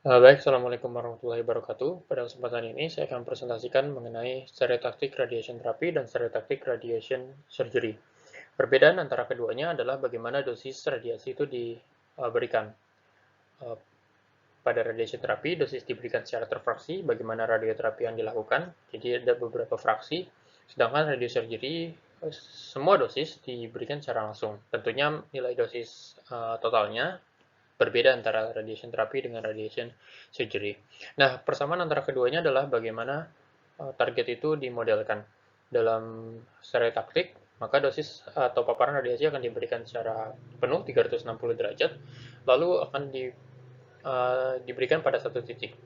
Baik, Assalamualaikum warahmatullahi wabarakatuh. Pada kesempatan ini, saya akan presentasikan mengenai stereotactic radiation therapy dan stereotactic radiation surgery. Perbedaan antara keduanya adalah bagaimana dosis radiasi itu diberikan. Eh, Pada radiation therapy, dosis diberikan secara terfraksi, bagaimana radioterapi yang dilakukan. Jadi ada beberapa fraksi, sedangkan radiosurgery, semua dosis diberikan secara langsung. Tentunya nilai dosis totalnya berbeda antara radiation therapy dengan radiation surgery. Nah, persamaan antara keduanya adalah bagaimana target itu dimodelkan. Dalam stereotaktik, maka dosis atau paparan radiasi akan diberikan secara penuh 360 derajat, lalu akan diberikan pada satu titik.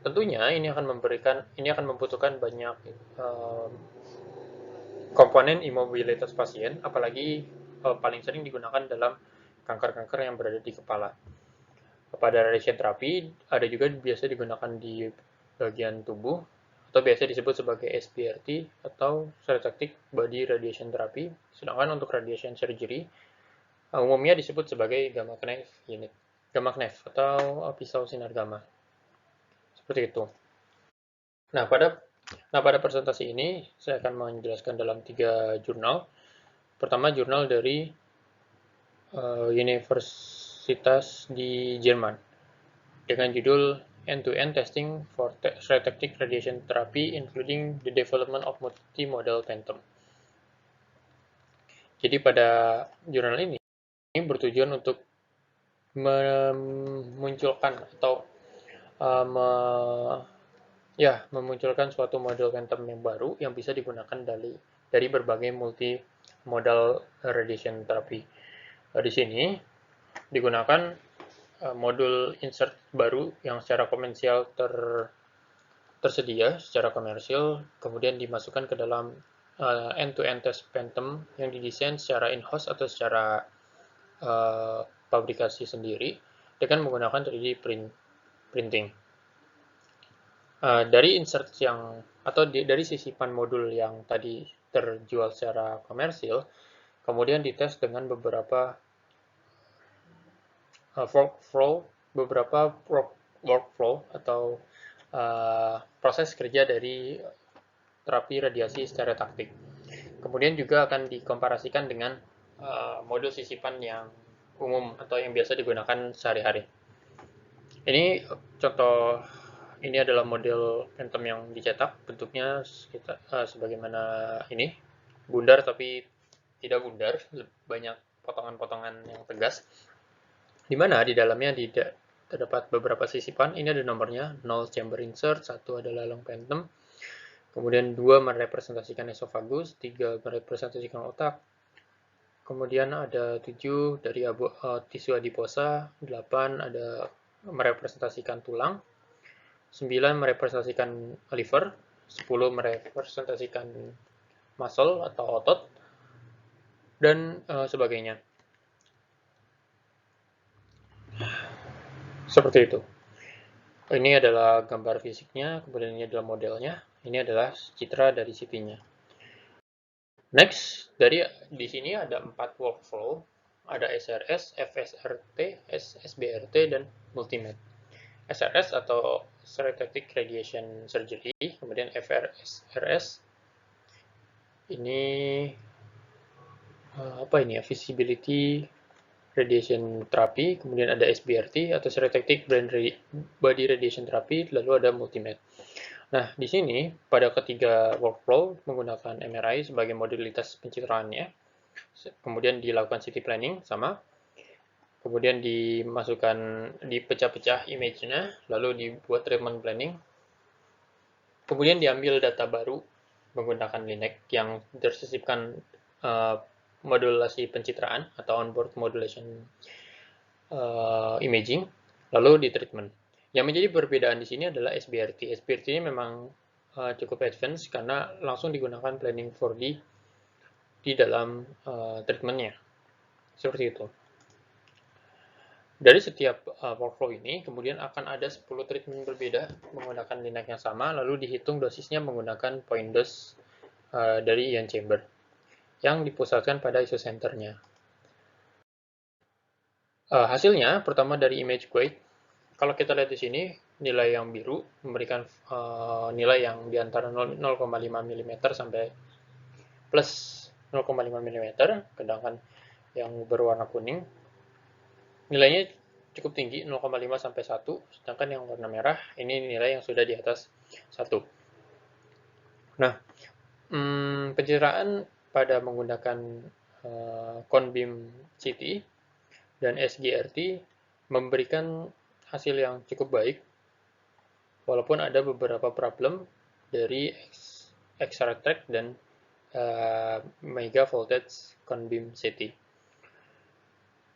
Tentunya ini akan membutuhkan banyak komponen imobilitas pasien, apalagi paling sering digunakan dalam kanker-kanker yang berada di kepala. Pada radiation therapy, ada juga biasa digunakan di bagian tubuh, atau biasa disebut sebagai SBRT atau stereotactic body radiation therapy. Sedangkan untuk radiation surgery, umumnya disebut sebagai gamma knife unit, gamma knife atau pisau sinar gamma. Seperti itu. Nah, pada presentasi ini saya akan menjelaskan dalam 3 jurnal. Pertama, jurnal dari Universitas di Jerman dengan judul End-to-End Testing for Stereotactic Radiation Therapy Including the Development of Multimodal Phantom. Jadi pada jurnal ini bertujuan untuk memunculkan atau uh, memunculkan suatu model phantom yang baru yang bisa digunakan dari berbagai multimodal radiation therapy. Di sini digunakan modul insert baru yang secara komersial tersedia secara komersial, kemudian dimasukkan ke dalam end-to-end test phantom yang didesain secara in-house atau secara pabrikasi sendiri dengan menggunakan 3D printing. Dari insert atau dari sisipan modul yang tadi terjual secara komersil, kemudian dites dengan beberapa workflow atau proses kerja dari terapi radiasi stereotaktik. Kemudian juga akan dikomparasikan dengan modul sisipan yang umum atau yang biasa digunakan sehari-hari. Ini contoh, ini adalah model phantom yang dicetak, bentuknya sebagaimana ini, bundar tapi tidak bundar, banyak potongan-potongan yang tegas, di mana di dalamnya terdapat beberapa sisipan. Ini ada nomornya, 0 chamber insert, 1 adalah lung phantom, kemudian 2 merepresentasikan esophagus, 3 merepresentasikan otak, kemudian ada 7 dari tisu adiposa, 8 ada merepresentasikan tulang, 9 merepresentasikan liver, 10 merepresentasikan muscle atau otot, dan sebagainya. Seperti itu. Ini adalah gambar fisiknya, kemudian ini adalah modelnya, ini adalah citra dari CT-nya. Next, di sini ada 4 workflow, ada SRS, FSRT, SBRT, dan Multimed. SRS atau Stereotactic Radiation Surgery, kemudian FRSRS, ini apa ini ya, Visibility Radiation Therapy, kemudian ada SBRT atau Stereotactic Body Radiation Therapy, lalu ada Multimed. Nah, di sini pada ketiga workflow menggunakan MRI sebagai modalitas pencitraannya, kemudian dilakukan CT planning sama, kemudian dipecah-pecah image-nya, lalu dibuat treatment planning, kemudian diambil data baru menggunakan LINAC yang tersisipkan modulasi pencitraan atau onboard modulation imaging, lalu di treatment. Yang menjadi perbedaan di sini adalah SBRT. SBRT ini memang cukup advance karena langsung digunakan planning 4D di dalam treatmentnya. Seperti itu. Dari setiap workflow ini, kemudian akan ada 10 treatment berbeda menggunakan LINAC yang sama, lalu dihitung dosisnya menggunakan point dose dari ion chamber yang dipusatkan pada isocenternya. Hasilnya, pertama dari image guide, kalau kita lihat di sini, nilai yang biru memberikan nilai yang di antara 0,5 mm sampai plus 0,5 mm, sedangkan yang berwarna kuning nilainya cukup tinggi 0,5 sampai 1, sedangkan yang warna merah ini nilai yang sudah di atas 1. Nah, pencitraan pada menggunakan cone beam CT dan SGRT memberikan hasil yang cukup baik, walaupun ada beberapa problem dari X-Retract dan Mega Voltage Cone Beam CT.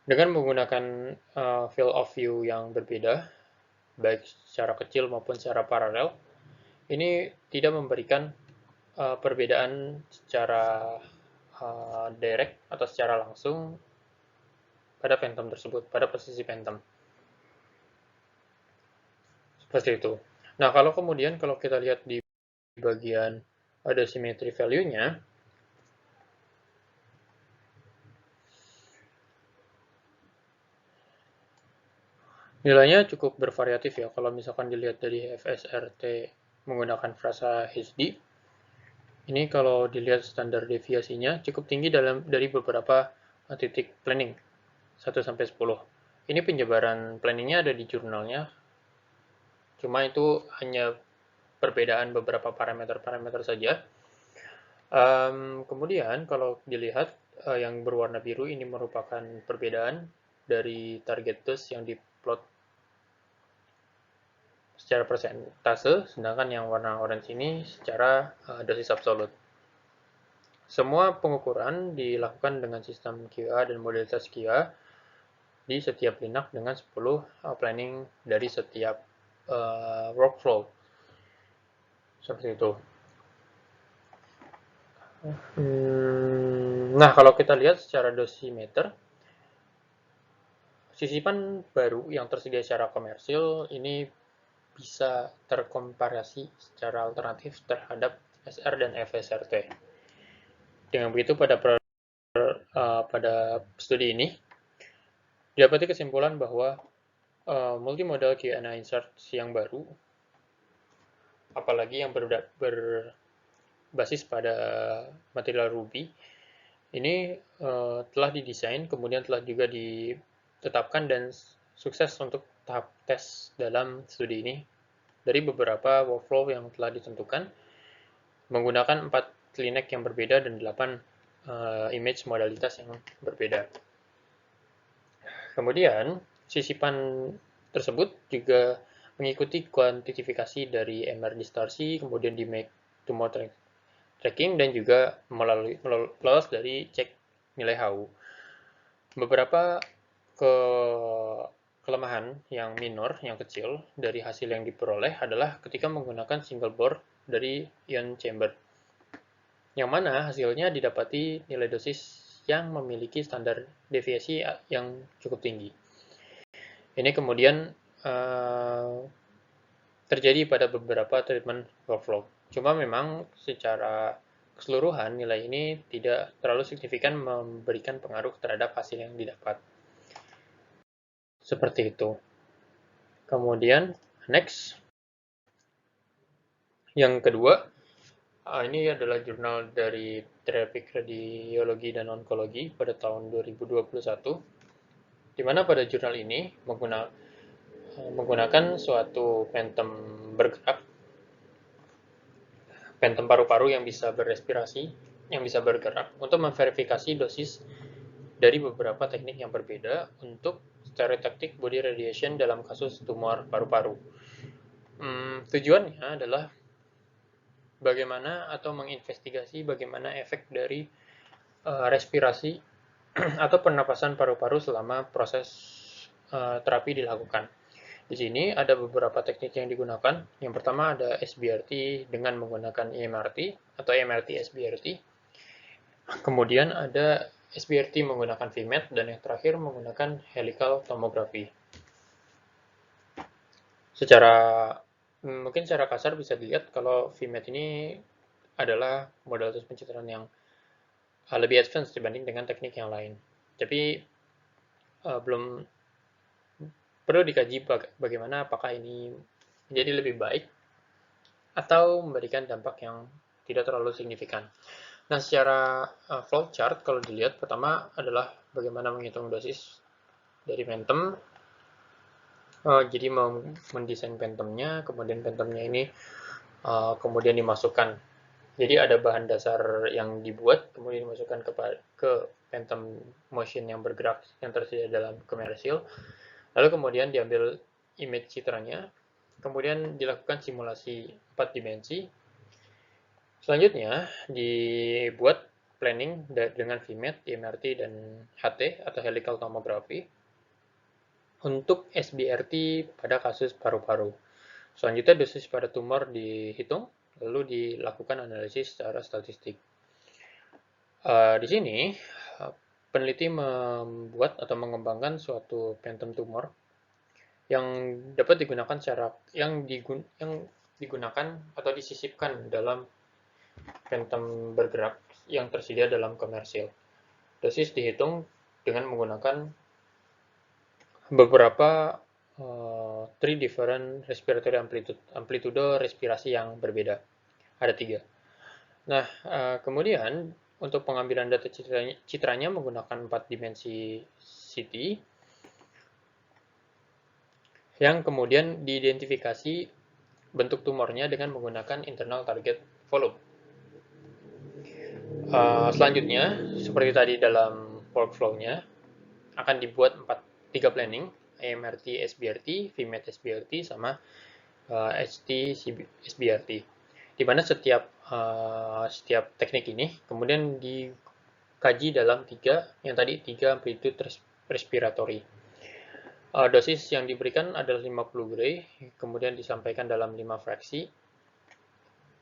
Dengan menggunakan field of view yang berbeda, baik secara kecil maupun secara paralel, ini tidak memberikan perbedaan secara direct atau secara langsung pada phantom tersebut, pada posisi phantom. Seperti itu. Nah, kalau kemudian kalau kita lihat di bagian ada symmetry value-nya, nilainya cukup bervariatif ya. Kalau misalkan dilihat dari FSRT menggunakan frasa HD, ini kalau dilihat standar deviasinya cukup tinggi dari beberapa titik planning 1-10. Ini penyebaran planningnya ada di jurnalnya, cuma itu hanya perbedaan beberapa parameter-parameter saja. Kemudian kalau dilihat yang berwarna biru ini merupakan perbedaan dari target dose yang diplot secara persentase, sedangkan yang warna orange ini secara dosis absolut. Semua pengukuran dilakukan dengan sistem QA dan modalitas QA di setiap linak dengan 10 planning dari setiap workflow. Seperti itu. Nah, kalau kita lihat secara dosimeter, sisipan baru yang tersedia secara komersil ini bisa terkomparasi secara alternatif terhadap SR dan FSRT. Dengan begitu pada studi ini didapati kesimpulan bahwa multimodal QNA insert yang baru, apalagi yang berbasis pada material Ruby, ini telah didesain, kemudian telah juga ditetapkan dan sukses untuk tahap tes dalam studi ini dari beberapa workflow yang telah ditentukan menggunakan 4 linek yang berbeda dan 8 image modalitas yang berbeda. Kemudian, sisipan tersebut juga mengikuti kuantifikasi dari MR distorsi, kemudian di make tumor tracking, dan juga lolos dari cek nilai HU. Beberapa kelemahan yang minor, yang kecil, dari hasil yang diperoleh adalah ketika menggunakan single bore dari ion chamber, yang mana hasilnya didapati nilai dosis yang memiliki standar deviasi yang cukup tinggi. Ini kemudian terjadi pada beberapa treatment workflow. Cuma memang secara keseluruhan nilai ini tidak terlalu signifikan memberikan pengaruh terhadap hasil yang didapat. Seperti itu. Kemudian, next. Yang kedua, ini adalah jurnal dari Therapeutic Radiology dan Onkologi pada tahun 2021, di mana pada jurnal ini menggunakan suatu phantom bergerak, phantom paru-paru yang bisa berrespirasi, yang bisa bergerak, untuk memverifikasi dosis dari beberapa teknik yang berbeda untuk stereotactic body radiation dalam kasus tumor paru-paru. Tujuannya adalah bagaimana atau menginvestigasi bagaimana efek dari respirasi atau pernapasan paru-paru selama proses terapi dilakukan. Di sini ada beberapa teknik yang digunakan. Yang pertama ada SBRT dengan menggunakan EMRT atau EMRT SBRT. Kemudian ada SBRT menggunakan VMAT, dan yang terakhir menggunakan helical tomography. Mungkin secara kasar bisa dilihat kalau VMAT ini adalah modalitas pencitraan yang lebih advance dibanding dengan teknik yang lain. Tapi perlu dikaji bagaimana apakah ini menjadi lebih baik atau memberikan dampak yang tidak terlalu signifikan. Nah, secara flow chart kalau dilihat, pertama adalah bagaimana menghitung dosis dari Phantom. Jadi mendesain Phantomnya, kemudian Phantomnya ini kemudian dimasukkan. Jadi ada bahan dasar yang dibuat, kemudian dimasukkan ke Phantom Motion yang bergerak yang tersedia dalam komersil. Lalu kemudian diambil image citranya, kemudian dilakukan simulasi 4 dimensi. Selanjutnya dibuat planning dengan VMAT, IMRT, dan HT atau helical tomography untuk SBRT pada kasus paru-paru. Selanjutnya dosis pada tumor dihitung, lalu dilakukan analisis secara statistik. Di sini peneliti membuat atau mengembangkan suatu phantom tumor yang dapat digunakan yang digunakan atau disisipkan dalam phantom bergerak yang tersedia dalam komersil. Dosis dihitung dengan menggunakan beberapa three different respiratory amplitude respirasi yang berbeda. Ada 3. Nah, kemudian untuk pengambilan data citranya menggunakan 4 dimensi CT yang kemudian diidentifikasi bentuk tumornya dengan menggunakan internal target volume. Selanjutnya, seperti tadi dalam workflow-nya, akan dibuat 3 planning, AMRT SBRT, VMAT SBRT, sama HT SBRT. Di mana setiap teknik ini kemudian dikaji dalam 3 amplitude respiratory. Dosis yang diberikan adalah 50 Gray, kemudian disampaikan dalam 5 fraksi.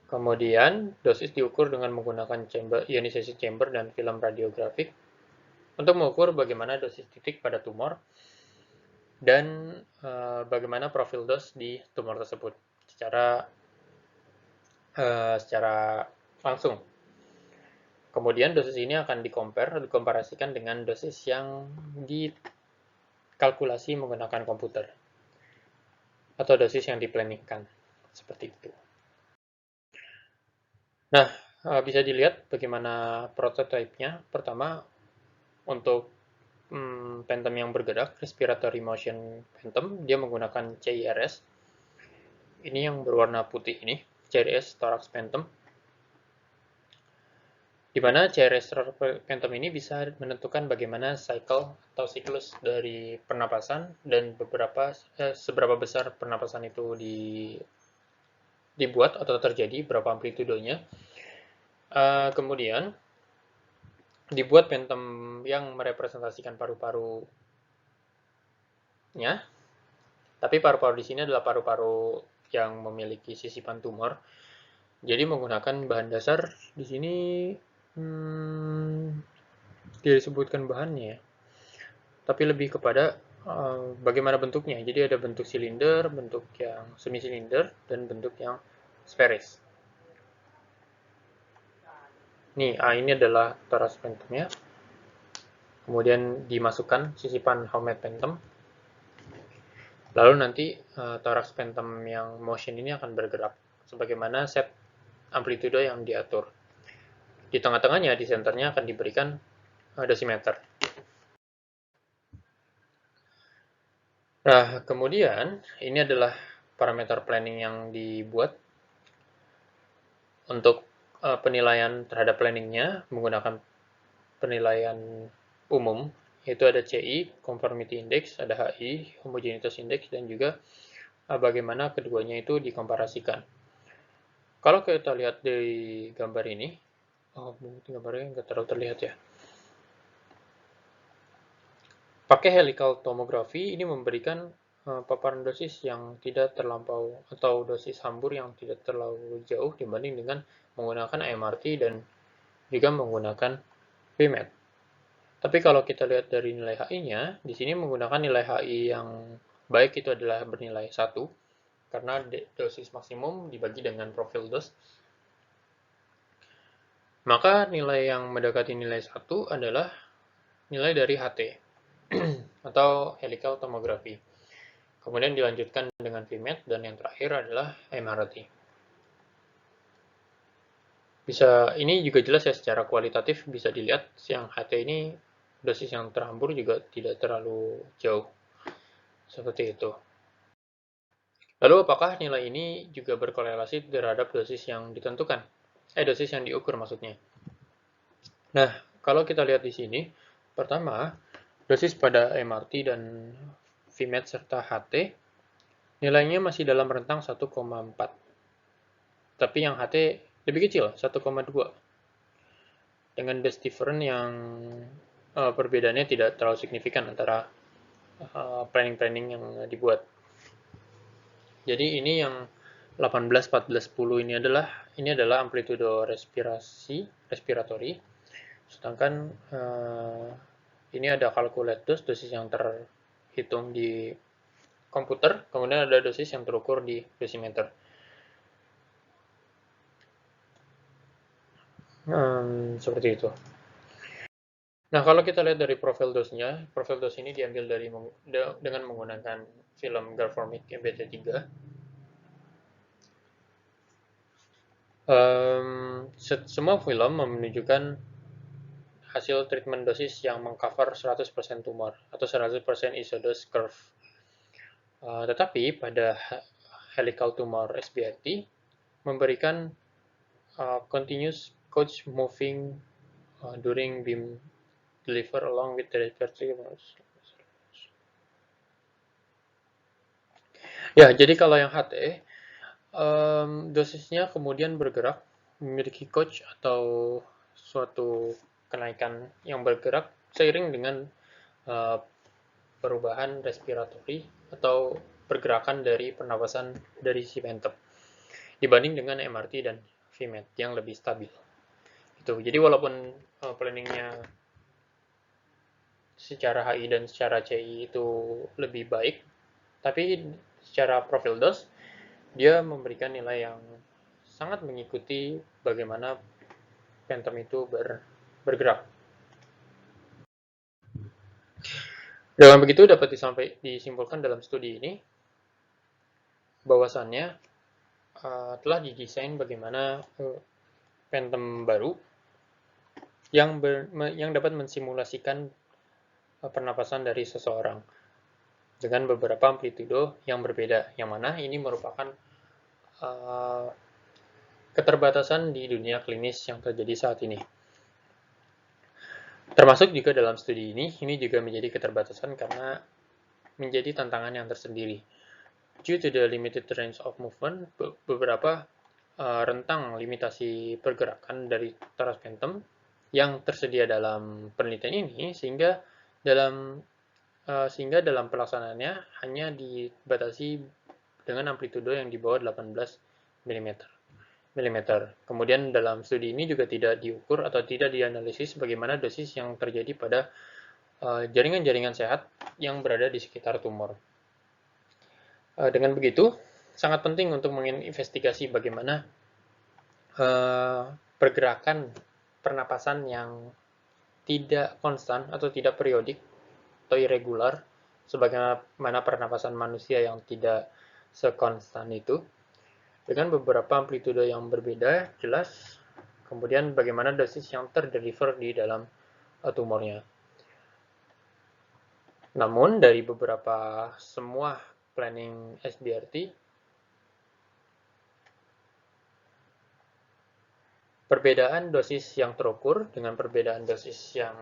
Kemudian dosis diukur dengan menggunakan ionisasi chamber dan film radiografik untuk mengukur bagaimana dosis titik pada tumor dan bagaimana profil dos di tumor tersebut secara langsung. Kemudian dosis ini akan dikomparasikan dengan dosis yang dikalkulasi menggunakan komputer atau dosis yang diplanningkan, seperti itu. Nah, bisa dilihat bagaimana prototipenya. Pertama, untuk Phantom yang bergerak, Respiratory Motion Phantom, dia menggunakan CIRS. Ini yang berwarna putih ini, CIRS Thorax Phantom. Di mana CIRS Phantom ini bisa menentukan bagaimana cycle atau siklus dari pernapasan dan seberapa besar pernapasan itu dibuat atau terjadi, berapa amplitudenya. Kemudian dibuat Phantom yang merepresentasikan paru-parunya, tapi paru-paru di sini adalah paru-paru yang memiliki sisipan tumor. Jadi menggunakan bahan dasar di sini disebutkan bahannya, tapi lebih kepada bagaimana bentuknya. Jadi ada bentuk silinder, bentuk yang semi silinder, dan bentuk yang sferis. Ini adalah thorax phantomnya. Kemudian dimasukkan sisipan helmet phantom. Lalu nanti thorax phantom yang motion ini akan bergerak sebagaimana set amplitude yang diatur. Di tengah-tengahnya, di senternya akan diberikan dosimeter. Nah, kemudian ini adalah parameter planning yang dibuat untuk penilaian terhadap planningnya menggunakan penilaian umum, yaitu ada CI, Conformity Index, ada HI, Homogeneous Index, dan juga bagaimana keduanya itu dikomparasikan. Kalau kita lihat di gambar ini, gambarnya nggak terlalu terlihat ya. Pakai helical tomography ini memberikan paparan dosis yang tidak terlampau atau dosis hambur yang tidak terlalu jauh dibanding dengan menggunakan AMRT dan juga menggunakan VMAT. Tapi kalau kita lihat dari nilai HI-nya, di sini menggunakan nilai HI yang baik itu adalah bernilai 1, karena dosis maksimum dibagi dengan profil dos. Maka nilai yang mendekati nilai 1 adalah nilai dari HT, atau helical tomography. kemudian dilanjutkan dengan VMAT, dan yang terakhir adalah MRT. Ini juga jelas ya, secara kualitatif bisa dilihat yang HT ini dosis yang terhambur juga tidak terlalu jauh, seperti itu. Lalu apakah nilai ini juga berkorelasi terhadap dosis yang ditentukan? Dosis yang diukur maksudnya. Nah, kalau kita lihat di sini, pertama, dosis pada MRT dan VMAT serta HT nilainya masih dalam rentang 1,4. Tapi yang HT lebih kecil, 1,2. Dengan base difference yang perbedaannya tidak terlalu signifikan antara planning-planning yang dibuat. Jadi ini yang 18, 14, 10 ini adalah amplitudo respiratory. Sedangkan ini ada calculate dose, dosis yang terhitung di komputer, kemudian ada dosis yang terukur di dosimeter. Seperti itu. Nah, kalau kita lihat dari profil dosnya, profil dos ini diambil dengan menggunakan film Garformic MBT3. Semua film menunjukkan hasil treatment dosis yang mengcover 100% tumor atau 100% isodose curve. Tetapi pada helical tumor SBRT memberikan continuous couch moving during beam deliver along with the respiratory. Ya, jadi kalau yang HT, dosisnya kemudian bergerak, memiliki couch atau suatu kenaikan yang bergerak seiring dengan perubahan respiratory atau pergerakan dari pernapasan dari si phantom dibanding dengan MRT dan VMAT yang lebih stabil. Jadi walaupun planningnya secara HI dan secara CI itu lebih baik, tapi secara profil dose dia memberikan nilai yang sangat mengikuti bagaimana phantom itu bergerak. Dengan begitu dapat disimpulkan dalam studi ini bahwasannya telah didesain bagaimana phantom baru yang dapat mensimulasikan pernapasan dari seseorang dengan beberapa amplitudo yang berbeda, yang mana ini merupakan keterbatasan di dunia klinis yang terjadi saat ini. Termasuk juga dalam studi ini juga menjadi keterbatasan karena menjadi tantangan yang tersendiri. Due to the limited range of movement, beberapa rentang limitasi pergerakan dari toras phantom yang tersedia dalam penelitian ini, sehingga dalam pelaksanaannya hanya dibatasi dengan amplitudo yang di bawah 18 mm. Kemudian dalam studi ini juga tidak diukur atau tidak dianalisis bagaimana dosis yang terjadi pada jaringan-jaringan sehat yang berada di sekitar tumor. Dengan begitu, sangat penting untuk menginvestigasi bagaimana pergerakan pernapasan yang tidak konstan atau tidak periodik atau irregular, sebagaimana pernapasan manusia yang tidak sekonstan itu, dengan beberapa amplitudo yang berbeda, jelas, kemudian bagaimana dosis yang terdeliver di dalam tumornya. Namun, dari beberapa semua planning SBRT, perbedaan dosis yang terukur dengan perbedaan dosis yang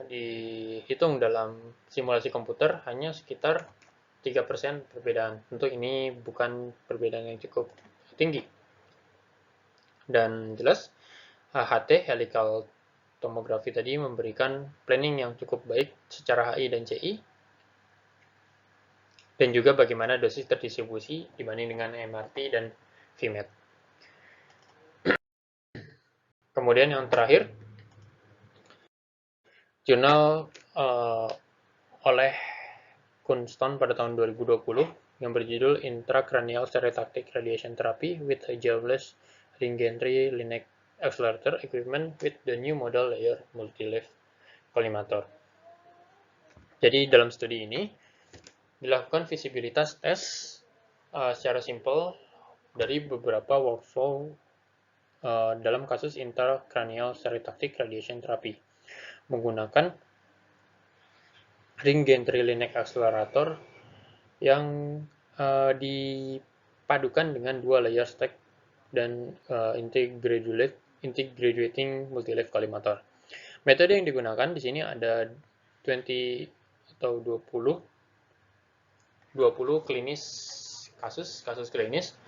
dihitung dalam simulasi komputer hanya sekitar 3% perbedaan. Tentu ini bukan perbedaan yang cukup tinggi. Dan jelas, HT, helical tomografi tadi memberikan planning yang cukup baik secara HI dan CI, dan juga bagaimana dosis terdistribusi dibanding dengan MRT dan VMAT. Kemudian yang terakhir, jurnal oleh Kunston pada tahun 2020 yang berjudul Intracranial Stereotactic Radiation Therapy with a Javeless Ring-Gantry Linac Accelerator Equipment with the New Model Layer Multi-Leaf Collimator. Jadi dalam studi ini dilakukan visibilitas tes secara simpel dari beberapa workflow dalam kasus intracranial stereotactic radiation therapy menggunakan ring gantry Linac accelerator yang dipadukan dengan dua layer stack dan integrating multi-leaf collimator. Metode yang digunakan di sini ada 20 atau 20 klinis kasus klinis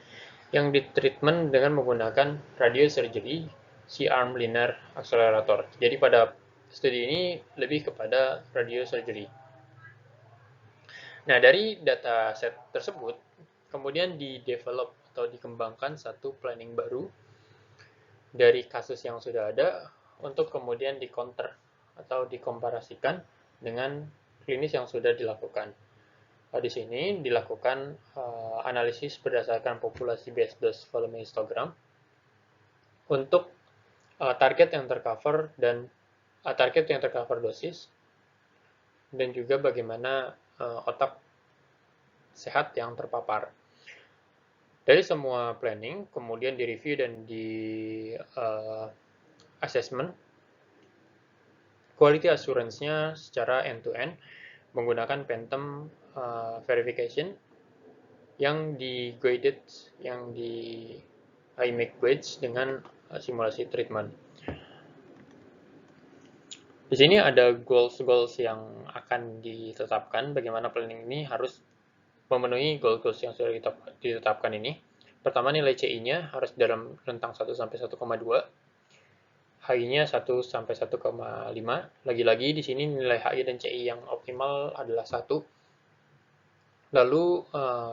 yang ditreatment dengan menggunakan radiosurgery C-arm linear accelerator. Jadi pada studi ini lebih kepada radiosurgery. Nah, dari data set tersebut, kemudian di-develop atau dikembangkan satu planning baru dari kasus yang sudah ada untuk kemudian di-counter atau dikomparasikan dengan klinis yang sudah dilakukan. Di sini dilakukan analisis berdasarkan populasi based dose volume histogram untuk target yang tercover dan target yang tercover dosis dan juga bagaimana otak sehat yang terpapar. Dari semua planning kemudian direview dan di assessment quality assurance-nya secara end-to-end menggunakan Phantom verification yang di-guided, yang di IMAC guides dengan simulasi treatment. Di sini ada goals-goals yang akan ditetapkan, bagaimana planning ini harus memenuhi goals-goals yang sudah ditetapkan ini. Pertama, nilai CI-nya harus dalam rentang 1 sampai 1,2. HI-nya 1 sampai 1,5. Lagi-lagi di sini nilai HI dan CI yang optimal adalah 1. Lalu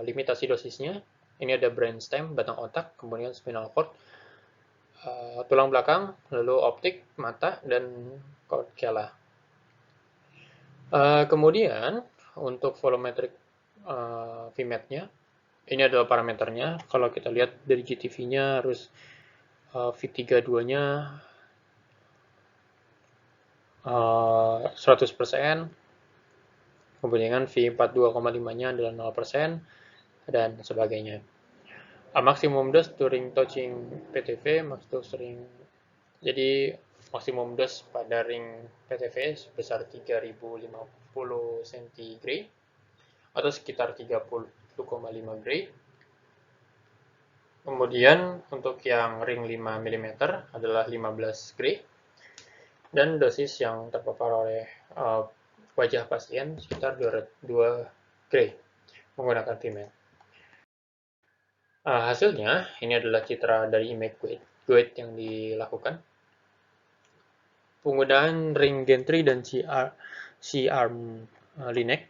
limitasi dosisnya, ini ada brainstem, batang otak, kemudian spinal cord, tulang belakang, lalu optik, mata, dan cochlea. Kemudian untuk volumetric Vmat-nya, ini adalah parameternya. Kalau kita lihat dari GTV-nya harus V32-nya 100%, kemudian V42,5-nya adalah 0%, dan sebagainya. Maksimum dose during touching PTV, jadi maksimum dose pada ring PTV sebesar 3050 cm atau sekitar 30,5 Gray. Kemudian untuk yang ring 5 mm adalah 15 Gray. Dan dosis yang terpapar oleh wajah pasien sekitar 2 Gray menggunakan Vmat. Hasilnya, ini adalah citra dari image guide yang dilakukan. Penggunaan ring gantry dan C-arm Linac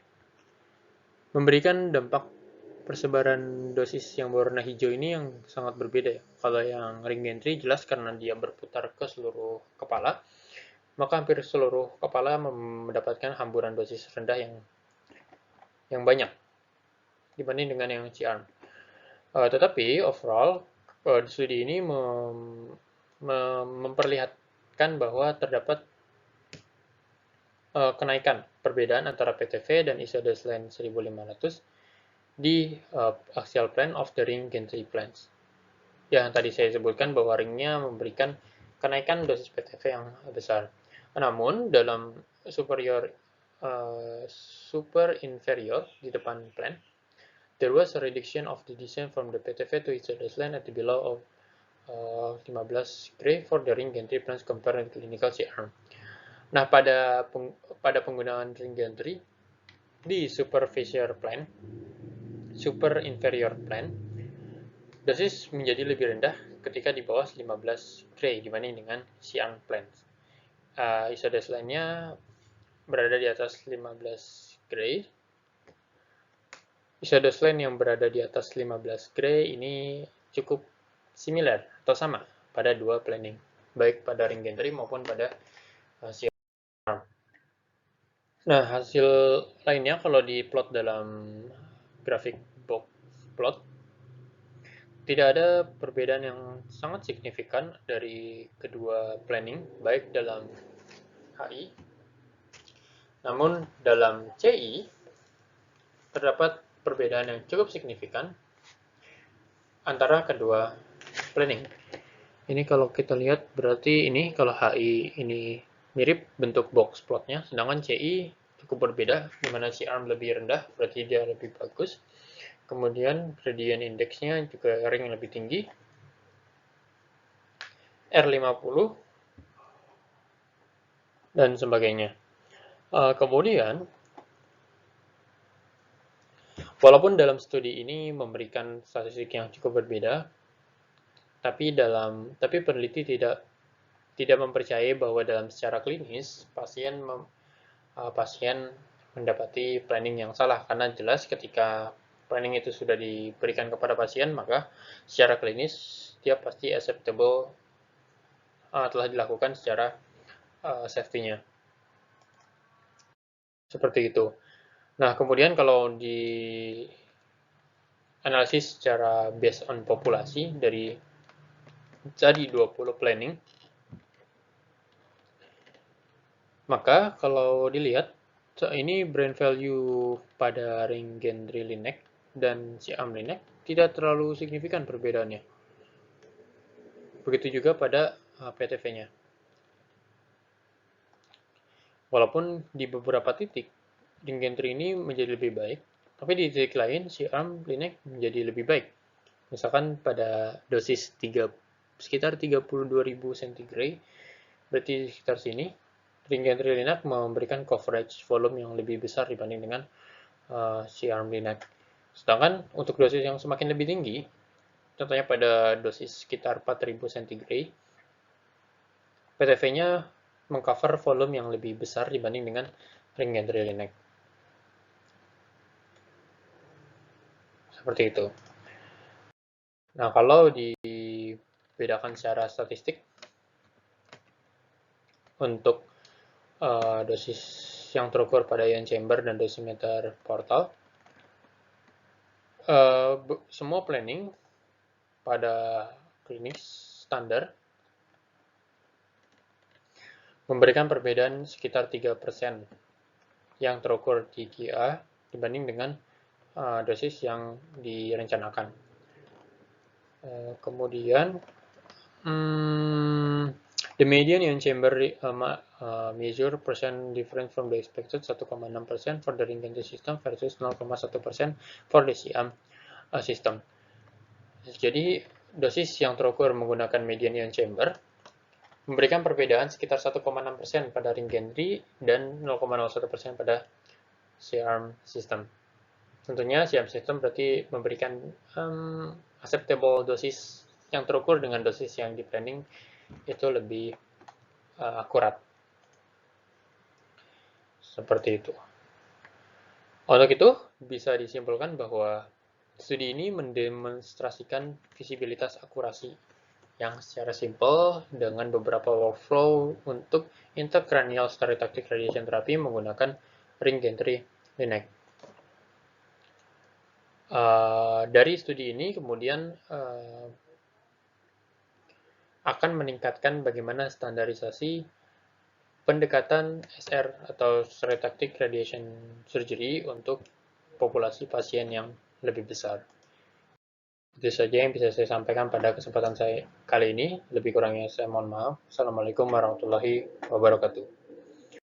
memberikan dampak persebaran dosis yang berwarna hijau ini yang sangat berbeda ya. Kalau yang ring gantry jelas karena dia berputar ke seluruh kepala, maka hampir seluruh kepala mendapatkan hamburan dosis rendah yang banyak dibanding dengan yang C-arm. Tetapi overall studi ini memperlihatkan bahwa terdapat kenaikan perbedaan antara PTV dan isodesline 1500 di axial plane of the ring gantry planes. Yang tadi saya sebutkan bahwa ringnya memberikan kenaikan dosis PTV yang besar. Namun dalam super inferior di depan plane, there was a reduction of the distance from the PTV to isodesline at the below of 15 Gray for the ring gantry planes compared with clinical C-arm. Nah, pada penggunaan ring gantry di super inferior plane, dosis menjadi lebih rendah ketika di bawah 15 Gray dibanding dengan C-arm planes. Isodesline-nya berada di atas 15 Gray. Isodesline yang berada di atas 15 Gray ini cukup similar atau sama pada dua planning, baik pada ring gantry maupun pada C-arm. Nah, hasil lainnya kalau diplot dalam grafik box plot, tidak ada perbedaan yang sangat signifikan dari kedua planning, baik dalam HI, namun dalam CI terdapat perbedaan yang cukup signifikan antara kedua planning. Ini kalau kita lihat berarti ini kalau HI ini mirip bentuk box plotnya, sedangkan CI cukup berbeda, di mana si arm lebih rendah, berarti dia lebih bagus. Kemudian gradient indeksnya juga ring lebih tinggi, R50, dan sebagainya. Kemudian, walaupun dalam studi ini memberikan statistik yang cukup berbeda, tapi peneliti tidak mempercayai bahwa dalam secara klinis pasien mendapati planning yang salah, karena jelas ketika planning itu sudah diberikan kepada pasien, maka secara klinis dia pasti acceptable, telah dilakukan secara safety-nya. Seperti itu. Nah, kemudian kalau di analisis secara based on populasi dari jadi 20 planning, maka kalau dilihat, ini brain value pada ring Gendry Lineck dan Siam Lineck tidak terlalu signifikan perbedaannya. Begitu juga pada PTV-nya. Walaupun di beberapa titik, ring Gendry ini menjadi lebih baik, tapi di titik lain, Siam Lineck menjadi lebih baik. Misalkan pada dosis sekitar 32.000 centigrade, berarti sekitar sini, ring Gendry Lineck memberikan coverage volume yang lebih besar dibanding dengan C-arm Lineck. Sedangkan untuk dosis yang semakin lebih tinggi, contohnya pada dosis sekitar 4.000 centigrade, PTV-nya mengcover volume yang lebih besar dibanding dengan ring Gendry Lineck. Seperti itu. Nah, kalau dibedakan secara statistik, untuk dosis yang terukur pada ion chamber dan dosimeter portal, semua planning pada klinis standar memberikan perbedaan sekitar 3% yang terukur di QA dibanding dengan dosis yang direncanakan. Kemudian, the median ion chamber measure percent difference from the expected 1,6% for the ring Gendry system versus 0,1% for the Siam system. Jadi, dosis yang terukur menggunakan median ion chamber memberikan perbedaan sekitar 1,6% pada ring Gendry dan 0,01% pada C-arm system. Tentunya C-arm system berarti memberikan acceptable dosis yang terukur dengan dosis yang di planning itu lebih akurat. Seperti itu. Untuk itu, bisa disimpulkan bahwa studi ini mendemonstrasikan visibilitas akurasi yang secara simpel dengan beberapa workflow untuk intracranial stereotactic radiation therapy menggunakan ring Gendry Lineck. Dari studi ini kemudian akan meningkatkan bagaimana standarisasi pendekatan SR atau stereotactic radiation surgery untuk populasi pasien yang lebih besar. Itu saja yang bisa saya sampaikan pada kesempatan saya kali ini. Lebih kurangnya saya mohon maaf. Assalamualaikum warahmatullahi wabarakatuh.